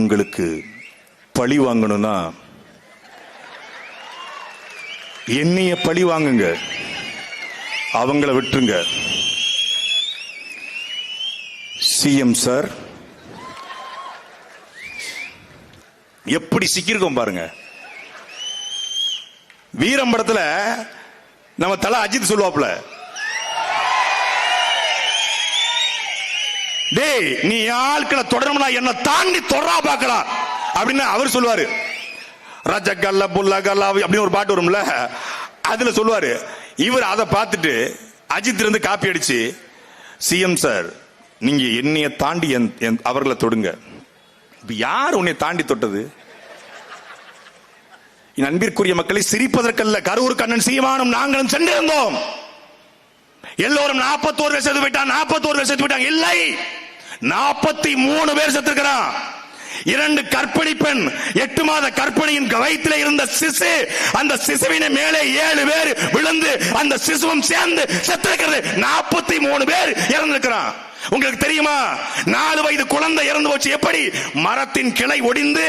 உங்களுக்கு பழி வாங்கணும்னா என்னைய பழி வாங்குங்க, அவங்கள விட்டுருங்க. சிஎம் சார் எப்படி சிக்கிருக்கோம் பாருங்க. வீரம் படத்துல நம்ம தல அஜித் சொல்லுவாப்ல, டேய் நீ ஆட்களை தொடரணும்னா என்ன தாண்டி தொடரா பார்க்கலாம் அப்படின்னு அவர் சொல்லுவாரு. ரஜகல்ல புல்லகல்ல அப்படின்னு ஒரு பாட்டு வரும்ல, அதுல சொல்லுவாரு. இவர் அதை பார்த்துட்டு அஜித் இருந்து காப்பி அடிச்சு, சிஎம் சார் நீங்க என்னைய தாண்டி அவர்களை தொடுங்க. யார் உன்னை தாண்டி தொட்டது? அன்பிற்குரிய மக்களை, சிரிப்பதற்கல்ல, கரூர் கண்ணன் சீமானும் நாங்களும் சென்றிருந்தோம். எல்லோரும் 41 பேர் செத்து போயிட்டாங்க, 41 பேர் செத்து போயிட்டாங்க. இல்லை, 43 பேர் செத்துக்கிறான். 2 கர்ப்பிணி பெண், 8 மாத கர்ப்பிணியின் வயிற்றில் இருந்த சிசு, அந்த சிசுவினை மேலே 7 பேர் விழுந்து அந்த சிசுவும் சேர்ந்து செத்திருக்கிறது. 43 பேர் இறந்திருக்கிறான். உங்களுக்கு தெரியுமா? 4 வயது குழந்தை இறந்து போச்சு. எப்படி? மரத்தின் கிளை ஒடிந்து